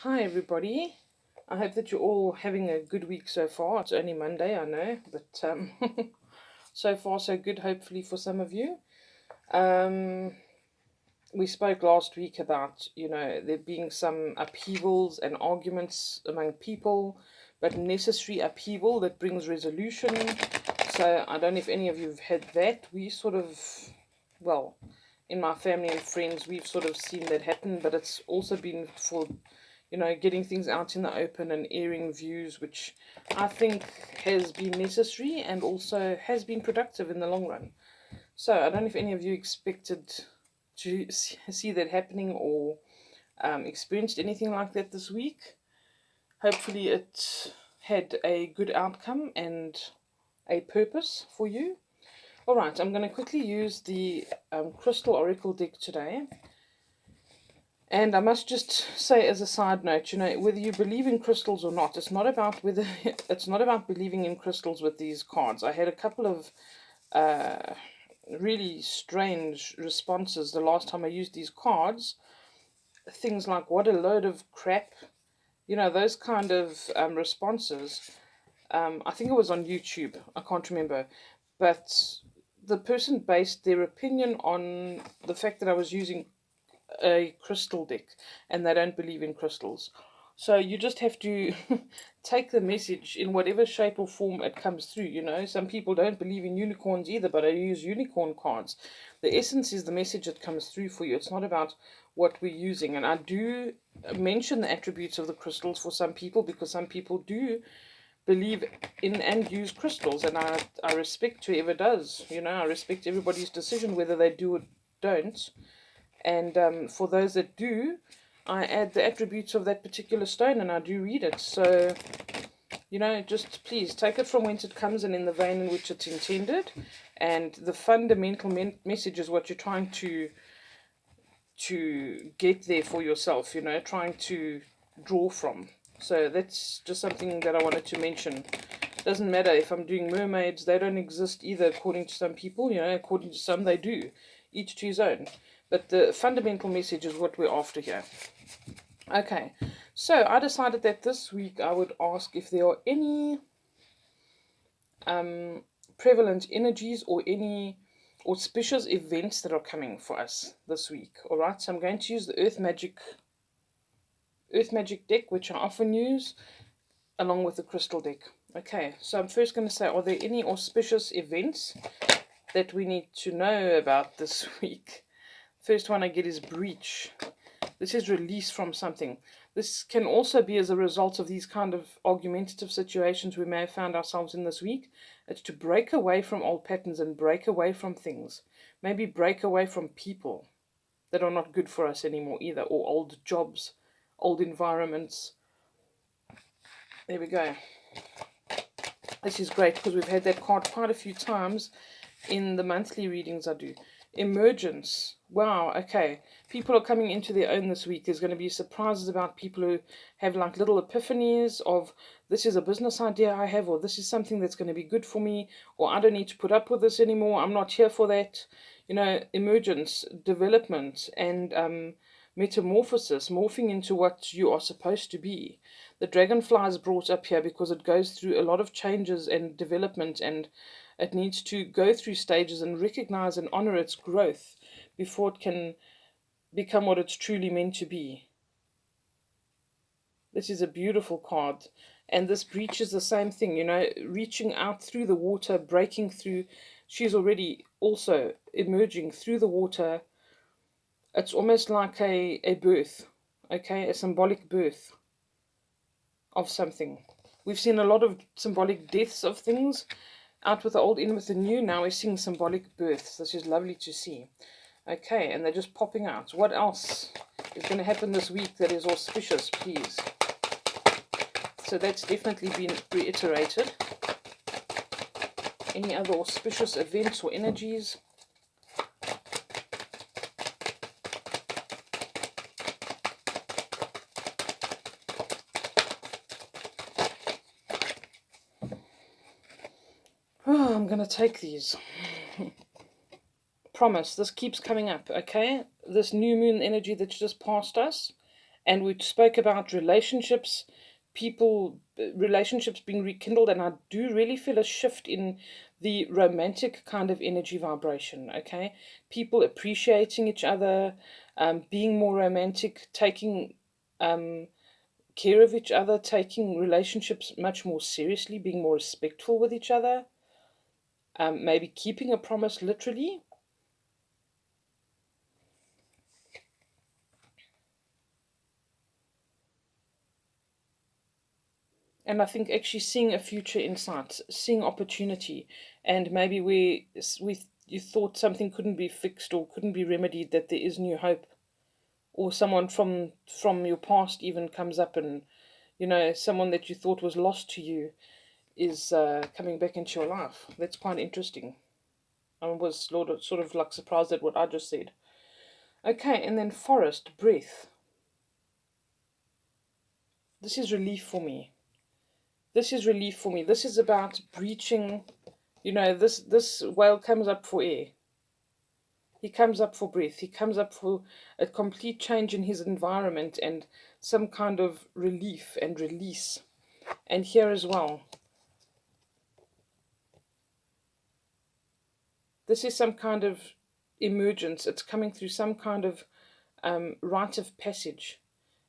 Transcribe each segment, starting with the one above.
Hi everybody. I hope that you're all having a good week so far. It's only Monday, I know, but so far so good, hopefully for some of you. Um, we spoke last week about, there being some upheavals and arguments among people, but necessary upheaval that brings resolution. So I don't know if any of you have had that. We sort of, well, in my family and friends, we've sort of seen that happen, but it's also been for getting things out in the open and airing views, which I think has been necessary and also has been productive in the long run. So I don't know if any of you expected to see that happening or experienced anything like that this week. Hopefully it had a good outcome and a purpose for you. Alright, I'm going to quickly use the Crystal Oracle deck today. And I must just say as a side note, whether you believe in crystals or not, it's not about believing in crystals with these cards. I had a couple of really strange responses the last time I used these cards. Things like, what a load of crap, those kind of responses. I think it was on YouTube, I can't remember. But the person based their opinion on the fact that I was using a crystal deck and they don't believe in crystals. So you just have to take the message in whatever shape or form it comes through. Some people don't believe in unicorns either, but I use unicorn cards. The essence is the message that comes through for you. It's not about what we're using. And I do mention the attributes of the crystals for some people because some people do believe in and use crystals, and I respect whoever does. I respect everybody's decision whether they do or don't. And for those that do, I add the attributes of that particular stone and I do read it. So, just please take it from whence it comes and in the vein in which it's intended. And the fundamental message is what you're trying to get there for yourself, trying to draw from. So that's just something that I wanted to mention. Doesn't matter if I'm doing mermaids, they don't exist either according to some people, according to some they do. Each to his own. But the fundamental message is what we're after here. Okay, so I decided that this week I would ask if there are any prevalent energies or any auspicious events that are coming for us this week. Alright, so I'm going to use the Earth Magic deck, which I often use, along with the Crystal deck. Okay, so I'm first going to say, are there any auspicious events that we need to know about this week? First one I get is breach. This is release from something. This can also be as a result of these kind of argumentative situations we may have found ourselves in this week. It's to break away from old patterns and break away from things. Maybe break away from people that are not good for us anymore either, or old jobs, old environments. There we go. This is great because we've had that card quite a few times in the monthly readings I do. Emergence. Wow, okay. People are coming into their own this week. There's going to be surprises about people who have like little epiphanies of this is a business idea I have, or this is something that's going to be good for me, or I don't need to put up with this anymore. I'm not here for that. Emergence, development, and metamorphosis, morphing into what you are supposed to be. The dragonfly is brought up here because it goes through a lot of changes and development, and it needs to go through stages and recognize and honor its growth before it can become what it's truly meant to be. This is a beautiful card. And this breach is the same thing, reaching out through the water, breaking through. She's already also emerging through the water. It's almost like a birth, okay, a symbolic birth of something. We've seen a lot of symbolic deaths of things. Out with the old, in with the new. Now we're seeing symbolic births. This is lovely to see. Okay, and they're just popping out. What else is going to happen this week that is auspicious, please? So that's definitely been reiterated. Any other auspicious events or energies? Oh, I'm going to take these. Promise, this keeps coming up, okay? This new moon energy that's just passed us, And we spoke about relationships, relationships being rekindled, and I do really feel a shift in the romantic kind of energy vibration. Okay, people appreciating each other, being more romantic, taking care of each other, taking relationships much more seriously, being more respectful with each other, maybe keeping a promise literally. And I think actually seeing a future in sight, seeing opportunity, and maybe we you thought something couldn't be fixed or couldn't be remedied, that there is new hope, or someone from your past even comes up, and someone that you thought was lost to you is coming back into your life. That's quite interesting. I was sort of like surprised at what I just said. Okay, and then forest, breath. This is relief for me. This is relief for me. This is about breaching. This whale comes up for air. He comes up for breath. He comes up for a complete change in his environment and some kind of relief and release. And here as well, this is some kind of emergence. It's coming through some kind of rite of passage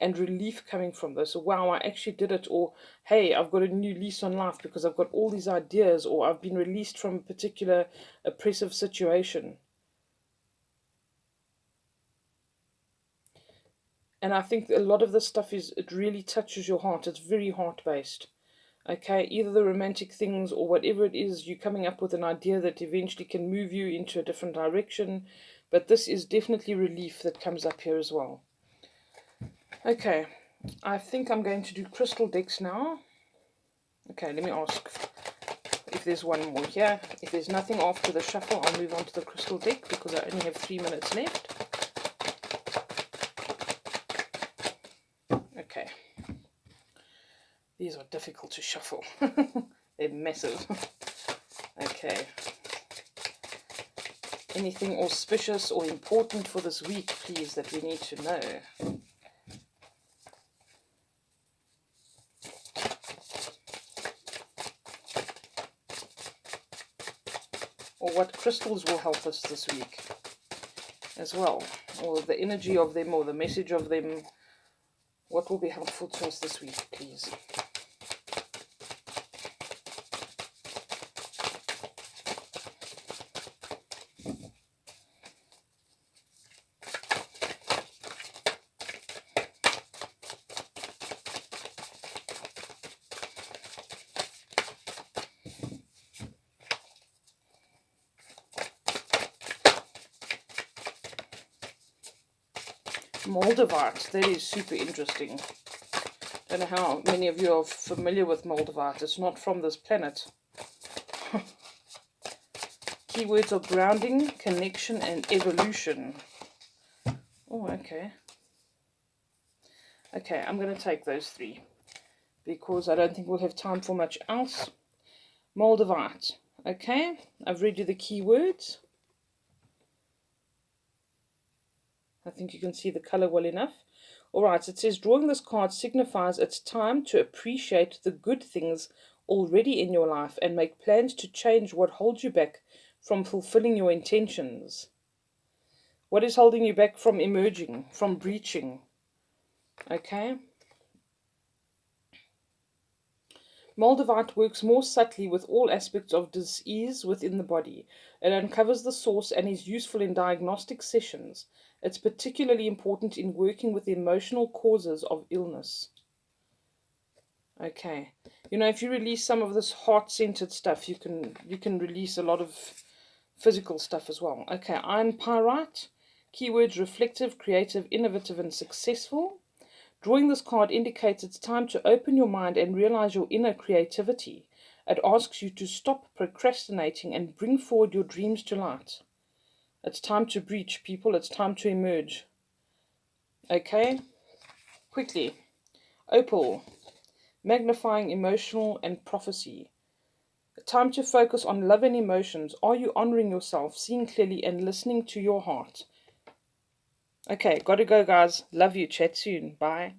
and relief coming from this. Wow, I actually did it. Or, hey, I've got a new lease on life because I've got all these ideas, or I've been released from a particular oppressive situation. And I think a lot of this stuff it really touches your heart. It's very heart based. Okay, either the romantic things or whatever it is, you're coming up with an idea that eventually can move you into a different direction. But this is definitely relief that comes up here as well. Okay, I think I'm going to do crystal decks now. Okay, let me ask if there's one more here. If there's nothing after the shuffle, I'll move on to the crystal deck because I only have 3 minutes left. Okay. These are difficult to shuffle. They're massive. Okay. Anything auspicious or important for this week, please, that we need to know? Or what crystals will help us this week as well? Or the energy of them or the message of them. What will be helpful to us this week, please? Moldavite, that is super interesting. Don't know how many of you are familiar with Moldavite. It's not from this planet. Keywords are grounding, connection, and evolution. Oh, okay. Okay, I'm going to take those 3 because I don't think we'll have time for much else. Moldavite. Okay, I've read you the keywords. I think you can see the color well enough. Alright, it says drawing this card signifies it's time to appreciate the good things already in your life and make plans to change what holds you back from fulfilling your intentions. What is holding you back from emerging, from breaching? Okay. Moldavite works more subtly with all aspects of disease within the body. It uncovers the source and is useful in diagnostic sessions. It's particularly important in working with the emotional causes of illness. Okay. If you release some of this heart-centered stuff, you can release a lot of physical stuff as well. Okay, iron pyrite. Keywords: reflective, creative, innovative, and successful. Drawing this card indicates it's time to open your mind and realize your inner creativity. It asks you to stop procrastinating and bring forward your dreams to light. It's time to breach, people. It's time to emerge. Okay? Quickly. Opal. Magnifying, emotional, and prophecy. Time to focus on love and emotions. Are you honoring yourself, seeing clearly, and listening to your heart? Okay, gotta go, guys. Love you. Chat soon. Bye.